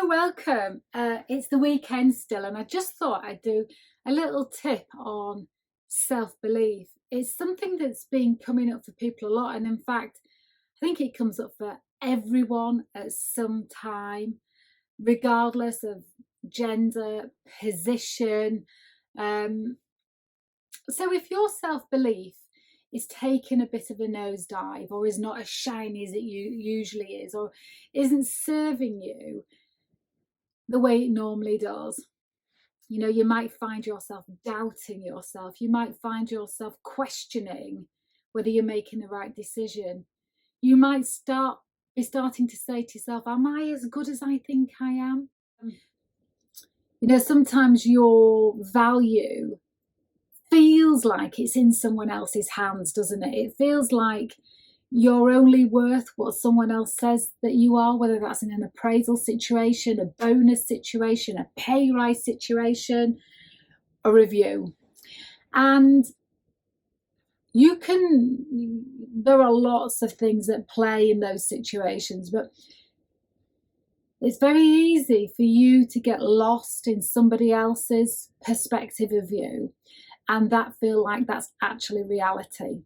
Hello, welcome. It's the weekend still, and I just thought I'd do a little tip on self-belief. It's something that's been coming up for people a lot, and in fact, I think it comes up for everyone at some time, regardless of gender, position. Um, so if your self-belief is taking a bit of a nosedive, or is not as shiny as it usually is, or isn't serving you the way it normally does, you might find yourself doubting yourself. You might find yourself questioning whether you're making the right decision. You might be starting to say to yourself, am I as good as I think I am? Sometimes your value feels like it's in someone else's hands, doesn't it? It feels like you're only worth what someone else says that you are, whether that's in an appraisal situation, a bonus situation, a pay rise situation, a review. And there are lots of things that play in those situations, but it's very easy for you to get lost in somebody else's perspective of you and that feel like that's actually reality.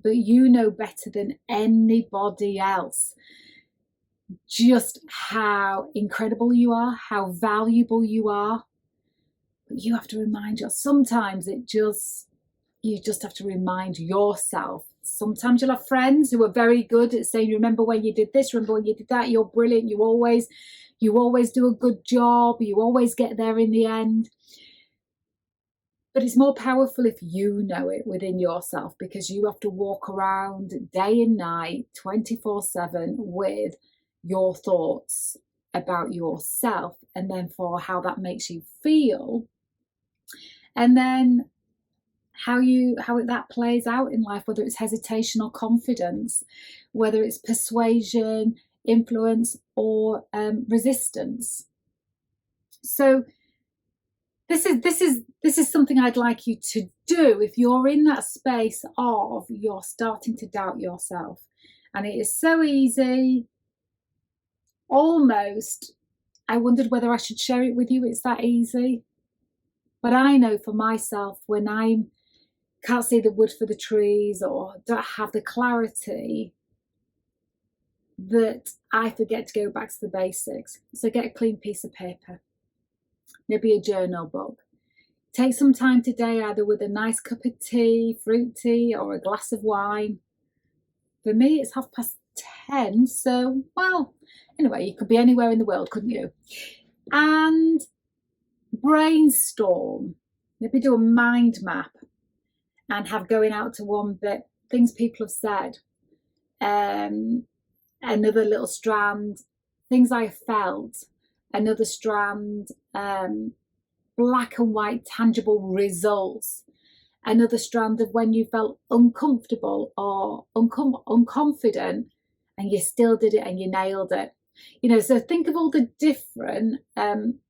But you know better than anybody else just how incredible you are, how valuable you are. But you have to remind yourself. Sometimes you just have to remind yourself. Sometimes you'll have friends who are very good at saying, remember when you did this, remember when you did that, you're brilliant, you always do a good job, you always get there in the end. But it's more powerful if you know it within yourself, because you have to walk around day and night, 24/7, with your thoughts about yourself, and then for how that makes you feel, and then how that plays out in life, whether it's hesitation or confidence, whether it's persuasion, influence, or resistance. So this is something I'd like you to do if you're in that space of you're starting to doubt yourself. And it is so easy, almost, I wondered whether I should share it with you. It's that easy. But I know for myself, when I can't see the wood for the trees or don't have the clarity, that I forget to go back to the basics. So get a clean piece of paper, maybe a journal book. Take some time today, either with a nice cup of tea, fruit tea, or a glass of wine. For me, it's 10:30, so, well, anyway, you could be anywhere in the world, couldn't you? And brainstorm. Maybe do a mind map and have going out to one bit, things people have said. Another little strand, things I felt. Another strand, black and white tangible results. Another strand of when you felt uncomfortable or unconfident and you still did it and you nailed it. So think of all the different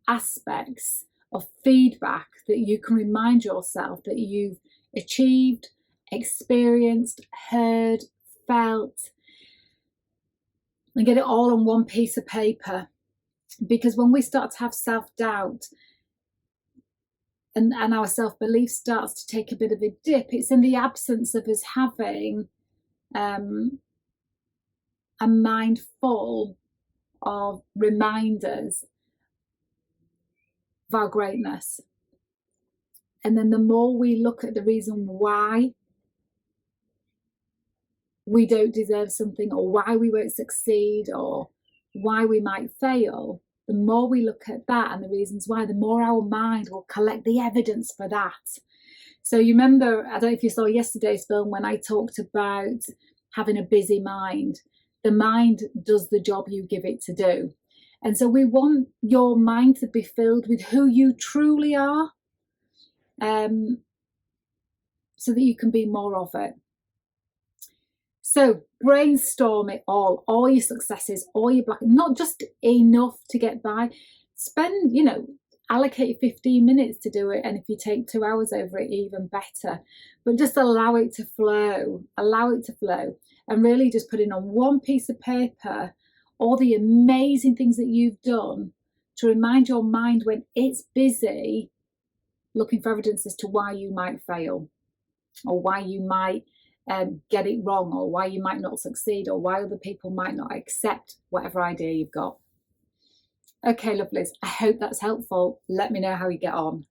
aspects of feedback that you can remind yourself that you've achieved, experienced, heard, felt, and get it all on one piece of paper. Because when we start to have self-doubt and our self-belief starts to take a bit of a dip, it's in the absence of us having a mind full of reminders of our greatness. And then the more we look at the reason why we don't deserve something, or why we won't succeed, or why we might fail, the more we look at that and the reasons why, the more our mind will collect the evidence for that. So you remember, I don't know if you saw yesterday's film when I talked about having a busy mind. The mind does the job you give it to do. And so we want your mind to be filled with who you truly are, so that you can be more of it. So brainstorm it all your successes, all your not just enough to get by. Spend, allocate 15 minutes to do it. And if you take 2 hours over it, even better. But just allow it to flow, and really just put in on one piece of paper all the amazing things that you've done to remind your mind when it's busy looking for evidence as to why you might fail, or why you might get it wrong, or why you might not succeed, or why other people might not accept whatever idea you've got. Okay, lovelies, I hope that's helpful. Let me know how you get on.